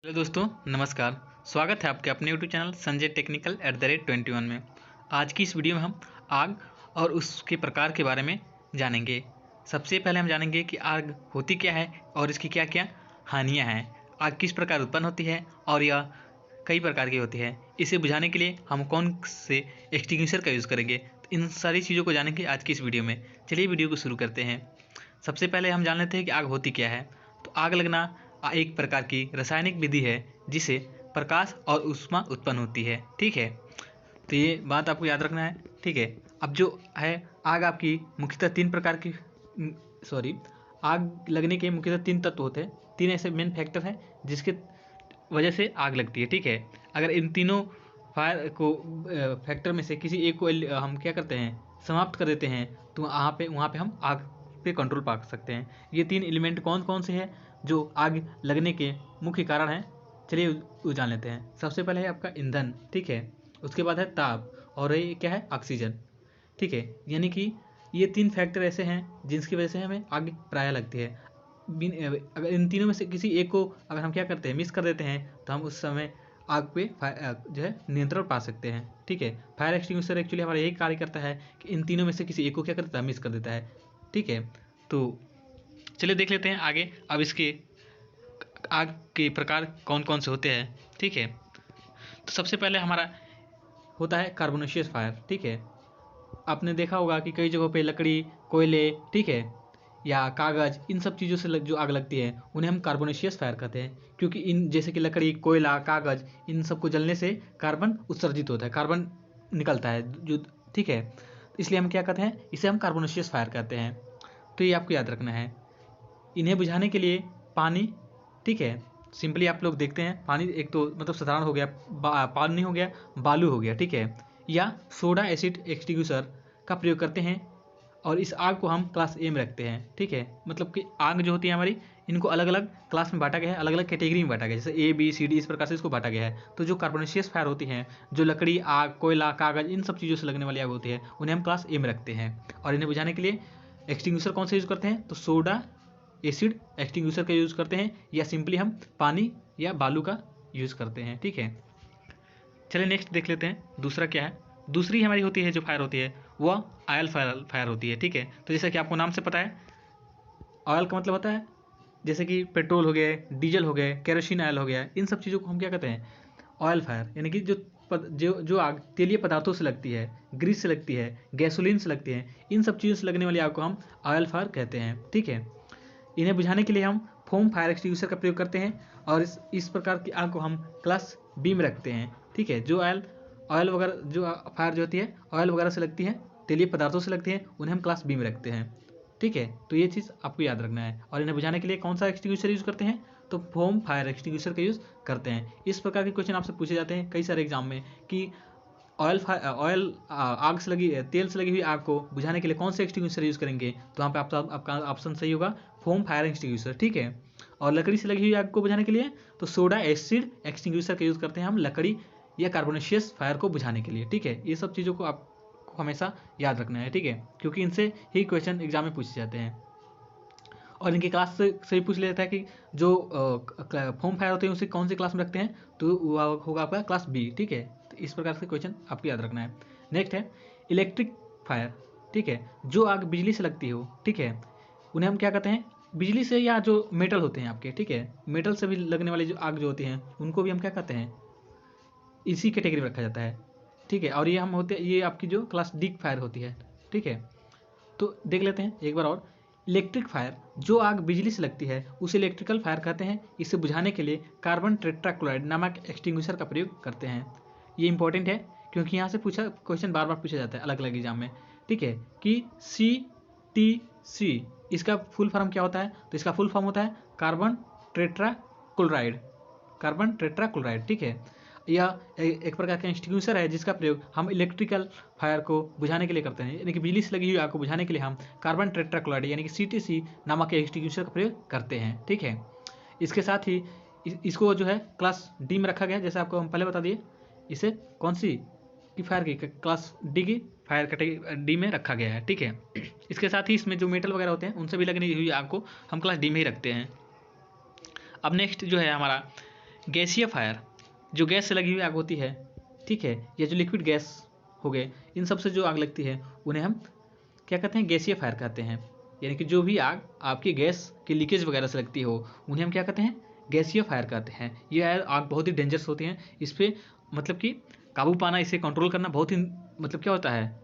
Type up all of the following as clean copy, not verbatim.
Hello दोस्तों, नमस्कार। स्वागत है आपके अपने यूट्यूब चैनल संजय टेक्निकल @21 में। आज की इस वीडियो में हम आग और उसके प्रकार के बारे में जानेंगे। सबसे पहले हम जानेंगे कि आग होती क्या है और इसकी क्या क्या हानियां हैं। आग किस प्रकार उत्पन्न होती है और यह कई प्रकार की होती है। इसे बुझाने के लिए हम कौन से एक्सटिंग्विशर का यूज़ करेंगे, तो इन सारी चीज़ों को जानेंगे आज की इस वीडियो में। चलिए वीडियो को शुरू करते हैं। सबसे पहले हम जान लेते हैं कि आग होती क्या है। तो आग लगना एक प्रकार की रासायनिक विधि है जिसे प्रकाश और ऊष्मा उत्पन्न होती है। ठीक है, तो ये बात आपको याद रखना है। ठीक है, अब जो है आग आपकी मुख्यतः तीन प्रकार की आग लगने के मुख्यतः तीन तत्व होते हैं। तीन ऐसे मेन फैक्टर हैं जिसके वजह से आग लगती है। ठीक है, अगर इन तीनों फायर को फैक्टर में से किसी एक को हम क्या करते हैं, समाप्त कर देते हैं, तो वहाँ पे हम आग पे कंट्रोल पा सकते हैं। ये तीन एलिमेंट कौन कौन से हैं जो आग लगने के मुख्य कारण हैं, चलिए वो जान लेते हैं। सबसे पहले है आपका ईंधन। ठीक है, उसके बाद है ताप और ये क्या है, ऑक्सीजन। ठीक है, यानी कि ये तीन फैक्टर ऐसे हैं जिसकी वजह से हमें आग प्रायः लगती है। अगर इन तीनों में से किसी एक को अगर हम क्या करते हैं, मिस कर देते हैं, तो हम उस समय आग पे जो है नियंत्रण पा सकते हैं। ठीक है, फायर एक्सटिंग्विशर एक्चुअली हमारा यही कार्य करता है कि इन तीनों में से किसी एक को क्या कर देता है, मिस कर देता है। ठीक है, तो चलिए देख लेते हैं आगे अब इसके आग के प्रकार कौन कौन से होते हैं। ठीक है, तो सबसे पहले हमारा होता है कार्बोनेशियस फायर। ठीक है, आपने देखा होगा कि कई जगहों पे लकड़ी, कोयले, ठीक है, या कागज़, इन सब चीज़ों से जो आग लगती है उन्हें हम कार्बोनेशियस फायर कहते हैं। क्योंकि इन जैसे कि लकड़ी, कोयला, कागज़, इन सबको जलने से कार्बन उत्सर्जित होता है, कार्बन निकलता है जो। ठीक है, इसलिए हम क्या कहते हैं, इसे हम कार्बोनेशियस फायर कहते हैं। तो ये आपको याद रखना है। इन्हें बुझाने के लिए पानी, ठीक है, सिंपली आप लोग देखते हैं पानी एक तो मतलब साधारण हो गया, पानी हो गया, बालू हो गया, ठीक है, या सोडा एसिड एक्सटिंग्विशर का प्रयोग करते हैं और इस आग को हम क्लास ए में रखते हैं। ठीक है, मतलब कि आग जो होती है हमारी, इनको अलग अलग क्लास में बांटा गया है, अलग अलग कैटेगरी में बांटा गया है, जैसे ए बी सी डी, इस प्रकार से इसको बांटा गया है। तो जो कार्बोनेशियस फायर होती हैं, जो लकड़ी, आग, कोयला, कागज़, इन सब चीज़ों से लगने वाली आग होती है, उन्हें हम क्लास ए में रखते हैं। और इन्हें बुझाने के लिए एक्सटिंग्विशर कौन सा यूज़ करते हैं, तो सोडा एसिड एक्सटिंग्विशर का यूज़ करते हैं, या सिंपली हम पानी या बालू का यूज़ करते हैं। ठीक है, चलिए नेक्स्ट देख लेते हैं दूसरा क्या है। दूसरी हमारी होती है जो फायर होती है वह ऑयल फायर होती है। ठीक है, तो जैसा कि आपको नाम से पता है, ऑयल का मतलब होता है जैसे कि पेट्रोल हो गए, डीजल हो गए, केरोसिन ऑयल हो गया, इन सब चीज़ों को हम क्या कहते हैं, ऑयल फायर। यानी कि जो आग तेलीय पदार्थों से लगती है, ग्रीस से लगती है, गैसोलीन से लगती है, इन सब चीज़ों से लगने वाली आग को हम ऑयल फायर कहते हैं। ठीक है, इन्हें बुझाने के लिए हम फोम फायर एक्सटिंग्विशर का प्रयोग करते हैं और इस प्रकार की आग को हम क्लास बी में रखते हैं। ठीक है, जो ऑयल वगैरह, जो फायर जो होती है ऑयल वगैरह से लगती है, तेलीय पदार्थों से लगती है, उन्हें हम क्लास बी में रखते हैं। ठीक है, तो ये चीज़ आपको याद रखना है। और इन्हें बुझाने के लिए कौन सा एक्सटिंग्विशर यूज़ करते हैं, तो फोम फायर एक्सटिंग्विशर का यूज़ करते हैं। इस प्रकार के क्वेश्चन आपसे पूछे जाते हैं कई सारे एग्जाम में कि ऑयल आग से लगी, तेल से लगी हुई आग को बुझाने के लिए कौन से एक्सटिंग्विशर यूज़ करेंगे, तो वहाँ पे आपका ऑप्शन सही होगा फोम फायर एक्सटिंग्विशर। ठीक है, और लकड़ी से लगी हुई आग को बुझाने के लिए तो सोडा एसिड एक्सटिंग्विशर का यूज़ करते हैं हम लकड़ी या कार्बोनेशियस फायर को बुझाने के लिए। ठीक है, ये सब चीज़ों को आपको हमेशा याद रखना है। ठीक है, क्योंकि इनसे ही क्वेश्चन एग्जाम में पूछे जाते हैं और इनकी क्लास से ही पूछ लेता है कि जो फोम फायर होते हैं उसे कौन सी क्लास में रखते हैं, तो वो होगा आपका क्लास बी। ठीक है, तो इस प्रकार से क्वेश्चन आपको याद रखना है। नेक्स्ट है इलेक्ट्रिक फायर। ठीक है, जो आग बिजली से लगती हो, ठीक है, उन्हें हम क्या कहते हैं, बिजली से, या जो मेटल होते हैं आपके, ठीक है, मेटल से भी लगने वाली जो आग जो होती हैं उनको भी हम क्या कहते हैं, इसी कैटेगरी में रखा जाता है। ठीक है, और ये हम होते हैं, ये आपकी जो क्लास डी फायर होती है। ठीक है, तो देख लेते हैं एक बार और। इलेक्ट्रिक फायर, जो आग बिजली से लगती है उसे इलेक्ट्रिकल फायर कहते हैं। इसे बुझाने के लिए कार्बन टेट्राक्लोराइड नामक एक्सटिंग्विशर का प्रयोग करते हैं। ये इंपॉर्टेंट है क्योंकि यहाँ से पूछा क्वेश्चन बार बार पूछा जाता है अलग अलग एग्जाम में। ठीक है, कि CTC इसका फुल फॉर्म क्या होता है, तो इसका फुल फॉर्म होता है कार्बन टेट्राक्लोराइड, कार्बन टेट्राक्लोराइड। ठीक है, यह एक प्रकार का एक्सटिंग्विशर है जिसका प्रयोग हम इलेक्ट्रिकल फायर को बुझाने के लिए करते हैं। यानी कि बिजली से लगी हुई आग को बुझाने के लिए हम कार्बन टेट्राक्लोराइड यानी कि CTC नामक एक्सटिंग्विशर का प्रयोग करते हैं। ठीक है, इसके साथ ही इसको जो है क्लास डी में रखा गया, जैसे आपको हम पहले बता दिए। इसे कौन सी की फायर की, क्लास डी की फायर कैटेगरी डी में रखा गया है। ठीक है, इसके साथ ही इसमें जो मेटल वगैरह होते हैं उनसे भी लगनी हुई आग को हम क्लास डी में ही रखते हैं। अब नेक्स्ट जो है हमारा गैसीय फायर, जो गैस से लगी हुई आग होती है, ठीक है, या जो लिक्विड गैस हो गए, इन सब से जो आग लगती है उन्हें हम क्या कहते हैं, गैसीय फायर कहते हैं। यानी कि जो भी आग आपकी गैस की लीकेज वगैरह से लगती हो उन्हें हम क्या कहते हैं, गैसीय फायर कहते हैं। ये आग बहुत ही डेंजरस होती हैं, इस पर मतलब कि काबू पाना, इसे कंट्रोल करना बहुत ही मतलब क्या होता है,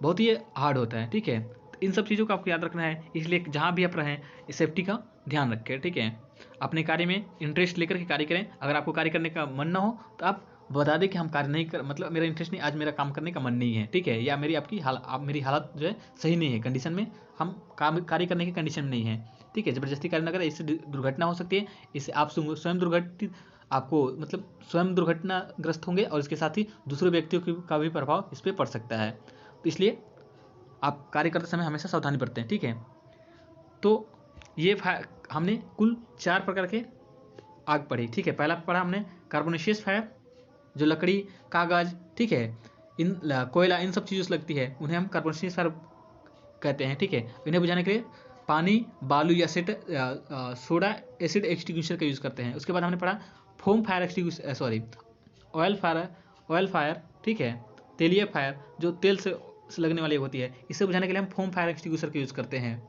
बहुत ही हार्ड होता है, ठीक है। तो इन सब चीज़ों को आपको याद रखना है, इसलिए जहाँ भी आप रहें इस सेफ्टी का ध्यान रखें, ठीक है। अपने कार्य में इंटरेस्ट लेकर के कार्य करें। अगर आपको कार्य करने का मन ना हो तो आप बता दें कि हम कार्य नहीं कर, मतलब मेरा इंटरेस्ट नहीं, आज मेरा काम करने का मन नहीं है, ठीक है, या मेरी मेरी हालत जो है सही नहीं है, कंडीशन में हम काम कार्य करने की कंडीशन में नहीं है, ठीक है। ज़बरदस्ती कार्य न करें, इससे दुर्घटना हो सकती है, इससे आप स्वयं दुर्घटित, आपको मतलब स्वयं दुर्घटनाग्रस्त होंगे और इसके साथ ही दूसरे व्यक्तियों का भी प्रभाव इस पर पड़ सकता है। तो इसलिए आप कार्य करते समय हमेशा सावधानी बरतें, ठीक है। तो ये हमने कुल 4 प्रकार के आग पढ़ी, ठीक है। पहला पढ़ा हमने कार्बोनेशियस फायर, जो लकड़ी, कागज, ठीक है, कोयला, इन सब चीज़ों से लगती है, उन्हें हम कार्बोनेशियस फायर कहते हैं, ठीक है। इन्हें बुझाने के लिए पानी, बालू या सोडा एसिड एक्सटिंग्विशर का यूज़ करते हैं। उसके बाद हमने पढ़ा foam fire extinguisher, sorry oil fire, ठीक है, तेलीय फायर, जो तेल से लगने वाली होती है, इसे बुझाने के लिए हम फोम फायर एक्सटिंग्विशर का यूज़ करते हैं,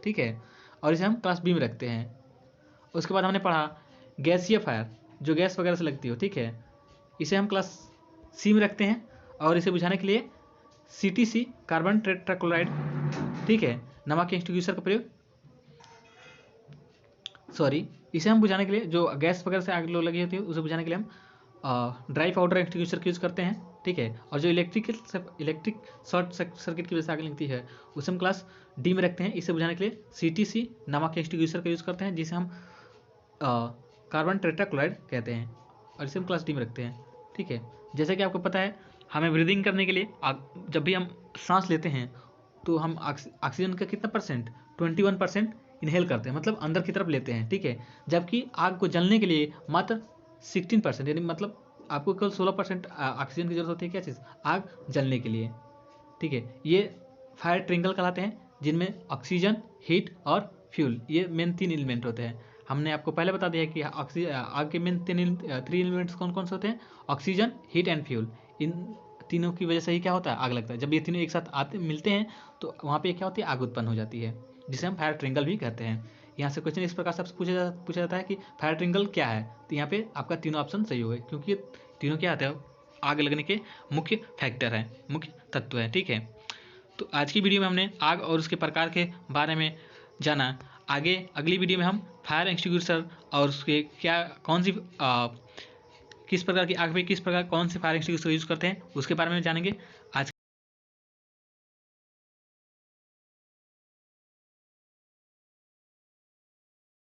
ठीक है, और इसे हम क्लास बी में रखते हैं। उसके बाद हमने पढ़ा गैसीय फायर, जो गैस वगैरह से लगती हो, ठीक है, इसे हम क्लास सी में रखते हैं, और इसे बुझाने के लिए CTC, कार्बन टेट्राक्लोराइड, ठीक है, नमक के एक्सटिंग्विशर का प्रयोग, सॉरी, इसे हम बुझाने के लिए जो गैस वगैरह से आग लगी होती है उसे बुझाने के लिए हम ड्राई पाउडर एक्सटिंग्विशर का यूज़ करते हैं, ठीक है। और जो इलेक्ट्रिक शॉर्ट सर्किट की वजह से आग लगती है उसे हम क्लास डी में रखते हैं। इसे बुझाने के लिए CTC, नमक के एक्सटिंग्विशर का यूज़ करते हैं, जिसे हम कार्बन टेट्राक्लोराइड कहते हैं, और इसे हम क्लास डी में रखते हैं, ठीक है। जैसे कि आपको पता है, हमें ब्रीदिंग करने के लिए जब भी हम सांस लेते हैं तो हम ऑक्सीजन का कितना परसेंट, 21% इनहेल करते हैं, मतलब अंदर की तरफ लेते हैं, ठीक है। जबकि आग को जलने के लिए मात्र 16%, यानी मतलब आपको केवल 16% ऑक्सीजन की जरूरत होती है, क्या चीज़, आग जलने के लिए, ठीक है। ये फायर ट्रिंगल कहलाते हैं, जिनमें ऑक्सीजन, हीट और फ्यूल, ये मेन 3 एलिमेंट होते हैं। हमने आपको पहले बता दिया कि आग के मेन 3 एलिमेंट्स कौन कौन से होते हैं, ऑक्सीजन, हीट एंड फ्यूल। इन तीनों की वजह से ही क्या होता है, आग लगता है। जब ये तीनों एक साथ मिलते हैं तो वहाँ पे क्या होती है, आग उत्पन्न हो जाती है, जिसे हम फायर ट्रिंगल भी कहते हैं। यहाँ से क्वेश्चन इस प्रकार से पूछा जाता है कि फायर ट्रिंगल क्या है, तो यहाँ पे आपका तीनों ऑप्शन सही हो गए, क्योंकि तीनों क्या आते हैं, आग लगने के मुख्य फैक्टर है, मुख्य तत्व है, ठीक है। तो आज की वीडियो में हमने आग और उसके प्रकार के बारे में जाना। आगे अगली वीडियो में हम फायर एक्सटिंग्विशर और उसके किस प्रकार की आग में किस प्रकार कौन से फायर एक्सटिंग्विशर यूज़ करते हैं उसके बारे में जानेंगे। आज